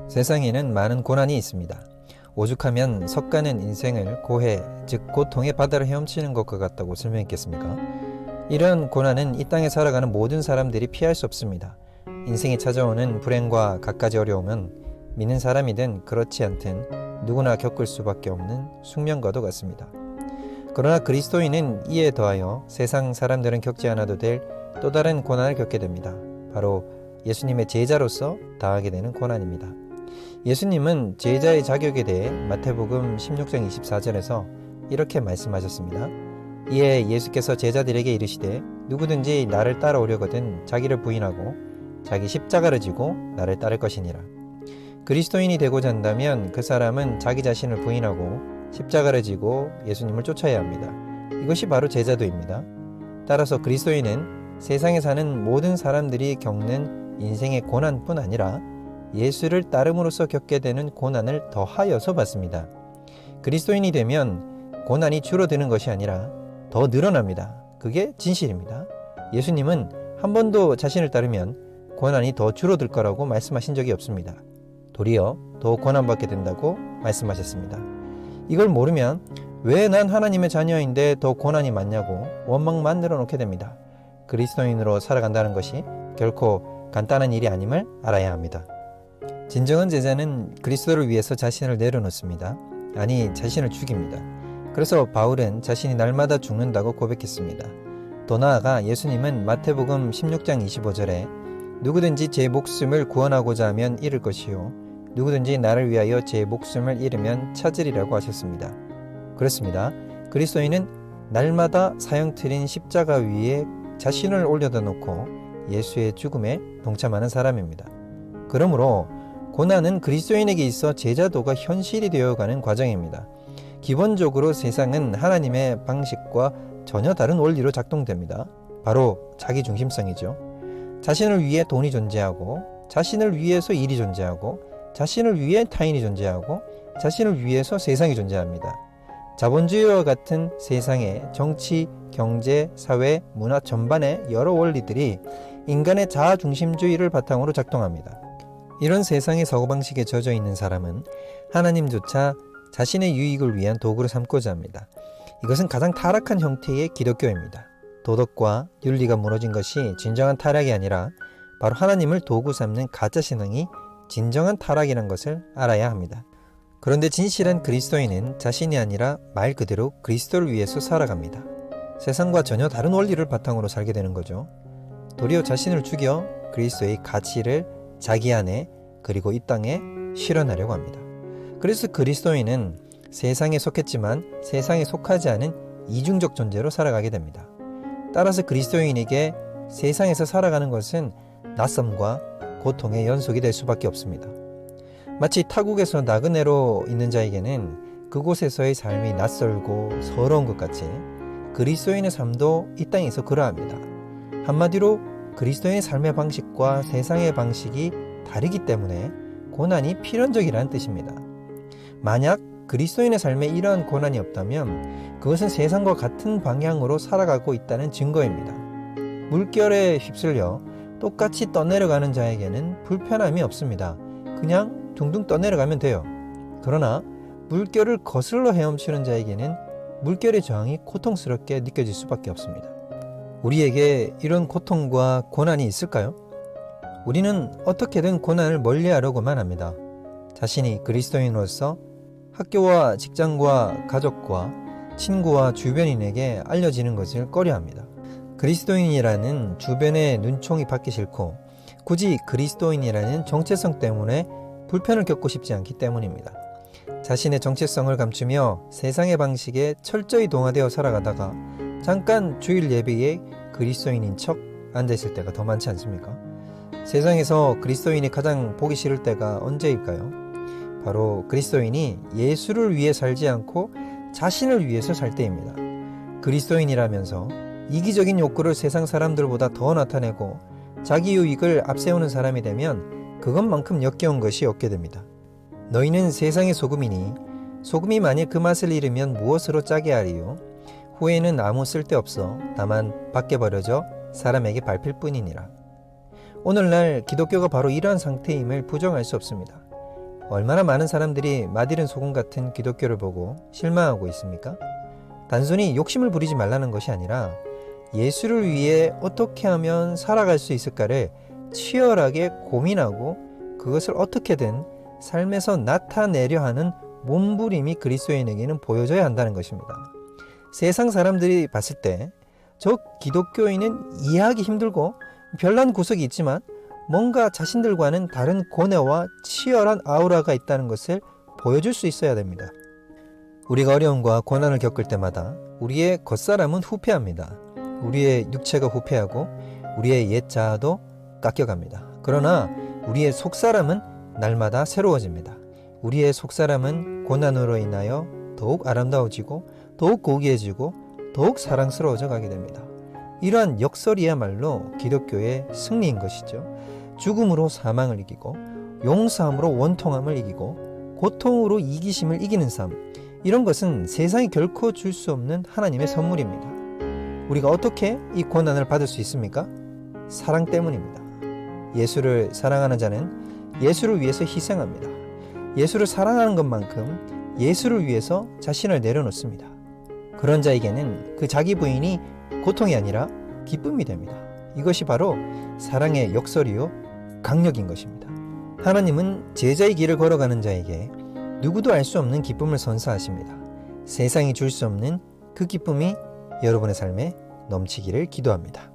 세상에는 많은 고난이 있습니다. 오죽하면 섞가는 인생을 고해, 즉 고통의 바다를 헤엄치는 것과 같다고 설명했겠습니까? 이런 고난은 이 땅에 살아가는 모든 사람들이 피할 수 없습니다. 인생에 찾아오는 불행과 갖가지 어려움은 믿는 사람이든 그렇지 않든 누구나 겪을 수밖에 없는 숙명과도 같습니다. 그러나 그리스도인은 이에 더하여 세상 사람들은 겪지 않아도 될 또 다른 고난을 겪게 됩니다. 바로 예수님의 제자로서 당하게 되는 고난입니다. 예수님은 제자의 자격에 대해 마태복음 16장 24절에서 이렇게 말씀하셨습니다. 이에 예수께서 제자들에게 이르시되 누구든지 나를 따라오려거든 자기를 부인하고 자기 십자가를 지고 나를 따를 것이니라. 그리스도인이 되고자 한다면 그 사람은 자기 자신을 부인하고 십자가를 지고 예수님을 쫓아야 합니다. 이것이 바로 제자도입니다. 따라서 그리스도인은 세상에 사는 모든 사람들이 겪는 인생의 고난뿐 아니라 예수를 따름으로써 겪게 되는 고난을 더하여서 받습니다. 그리스도인이 되면 고난이 줄어드는 것이 아니라 더 늘어납니다. 그게 진실입니다. 예수님은 한 번도 자신을 따르면 고난이 더 줄어들 거라고 말씀하신 적이 없습니다. 도리어 더 고난받게 된다고 말씀하셨습니다. 이걸 모르면 왜 난 하나님의 자녀인데 더 고난이 많냐고 원망 만들어 놓게 됩니다. 그리스도인으로 살아간다는 것이 결코 간단한 일이 아님을 알아야 합니다. 진정한 제자는 그리스도를 위해서 자신을 내려놓습니다. 아니, 자신을 죽입니다. 그래서 바울은 자신이 날마다 죽는다고 고백했습니다. 더 나아가 예수님은 마태복음 16장 25절에 누구든지 제 목숨을 구원하고자 하면 잃을 것이요 누구든지 나를 위하여 제 목숨을 잃으면 찾으리라고 하셨습니다. 그렇습니다. 그리스도인은 날마다 사형 틀인 십자가 위에 자신을 올려다 놓고 예수의 죽음에 동참하는 사람입니다. 그러므로 고난은 그리스도인에게 있어 제자도가 현실이 되어가는 과정입니다. 기본적으로 세상은 하나님의 방식과 전혀 다른 원리로 작동됩니다. 바로 자기중심성이죠. 자신을 위해 돈이 존재하고 자신을 위해서 일이 존재하고 자신을 위해 타인이 존재하고 자신을 위해서 세상이 존재합니다. 자본주의와 같은 세상의 정치, 경제, 사회, 문화 전반의 여러 원리들이 인간의 자아중심주의를 바탕으로 작동합니다. 이런 세상의 사고방식에 젖어 있는 사람은 하나님조차 자신의 유익을 위한 도구로 삼고자 합니다. 이것은 가장 타락한 형태의 기독교입니다. 도덕과 윤리가 무너진 것이 진정한 타락이 아니라 바로 하나님을 도구 삼는 가짜신앙이 진정한 타락이라는 것을 알아야 합니다. 그런데 진실한 그리스도인은 자신이 아니라 말 그대로 그리스도를 위해서 살아갑니다. 세상과 전혀 다른 원리를 바탕으로 살게 되는 거죠. 도리어 자신을 죽여 그리스도의 가치를 자기 안에 그리고 이 땅에 실현하려고 합니다. 그래서 그리스도인은 세상에 속했지만 세상에 속하지 않은 이중적 존재로 살아가게 됩니다. 따라서 그리스도인에게 세상에서 살아가는 것은 낯섦과 고통의 연속이 될 수밖에 없습니다. 마치 타국에서 나그네로 있는 자에게는 그곳에서의 삶이 낯설고 서러운 것 같이 그리스도인의 삶도 이 땅에서 그러합니다. 한마디로 그리스도인의 삶의 방식과 세상의 방식이 다르기 때문에 고난이 필연적이라는 뜻입니다. 만약 그리스도인의 삶에 이러한 고난이 없다면 그것은 세상과 같은 방향으로 살아가고 있다는 증거입니다. 물결에 휩쓸려 똑같이 떠내려가는 자에게는 불편함이 없습니다. 그냥 둥둥 떠내려가면 돼요. 그러나 물결을 거슬러 헤엄치는 자에게는 물결의 저항이 고통스럽게 느껴질 수밖에 없습니다. 우리에게 이런 고통과 고난이 있을까요? 우리는 어떻게든 고난을 멀리하려고만 합니다. 자신이 그리스도인으로서 학교와 직장과 가족과 친구와 주변인에게 알려지는 것을 꺼려합니다. 그리스도인이라는 주변의 눈총이 받기 싫고 굳이 그리스도인이라는 정체성 때문에 불편을 겪고 싶지 않기 때문입니다. 자신의 정체성을 감추며 세상의 방식에 철저히 동화되어 살아가다가 잠깐 주일 예배에 그리스도인인 척 앉아있을 때가 더 많지 않습니까? 세상에서 그리스도인이 가장 보기 싫을 때가 언제일까요? 바로 그리스도인이 예수를 위해 살지 않고 자신을 위해서 살 때입니다. 그리스도인이라면서 이기적인 욕구를 세상 사람들보다 더 나타내고 자기 유익을 앞세우는 사람이 되면 그것만큼 역겨운 것이 없게 됩니다. 너희는 세상의 소금이니 소금이 만일 그 맛을 잃으면 무엇으로 짜게 하리요? 후에는 아무 쓸데없어 다만 밖에 버려져 사람에게 밟힐 뿐이니라. 오늘날 기독교가 바로 이러한 상태임을 부정할 수 없습니다. 얼마나 많은 사람들이 맛이른 소금 같은 기독교를 보고 실망하고 있습니까? 단순히 욕심을 부리지 말라는 것이 아니라 예수를 위해 어떻게 하면 살아갈 수 있을까를 치열하게 고민하고 그것을 어떻게든 삶에서 나타내려 하는 몸부림이 그리스도인에게는 보여져야 한다는 것입니다. 세상 사람들이 봤을 때 저 기독교인은 이해하기 힘들고 별난 구석이 있지만 뭔가 자신들과는 다른 고뇌와 치열한 아우라가 있다는 것을 보여줄 수 있어야 됩니다. 우리가 어려움과 고난을 겪을 때마다 우리의 겉사람은 후패합니다. 우리의 육체가 후패하고 우리의 옛 자아도 깎여갑니다. 그러나 우리의 속사람은 날마다 새로워집니다. 우리의 속사람은 고난으로 인하여 더욱 아름다워지고 더욱 고귀해지고 더욱 사랑스러워져 가게 됩니다. 이러한 역설이야말로 기독교의 승리인 것이죠. 죽음으로 사망을 이기고 용서함으로 원통함을 이기고 고통으로 이기심을 이기는 삶, 이런 것은 세상이 결코 줄 수 없는 하나님의 선물입니다. 우리가 어떻게 이 고난을 받을 수 있습니까? 사랑 때문입니다. 예수를 사랑하는 자는 예수를 위해서 희생합니다. 예수를 사랑하는 것만큼 예수를 위해서 자신을 내려놓습니다. 그런 자에게는 그 자기 부인이 고통이 아니라 기쁨이 됩니다. 이것이 바로 사랑의 역설이요 강력인 것입니다. 하나님은 제자의 길을 걸어가는 자에게 누구도 알 수 없는 기쁨을 선사하십니다. 세상이 줄 수 없는 그 기쁨이 여러분의 삶에 넘치기를 기도합니다.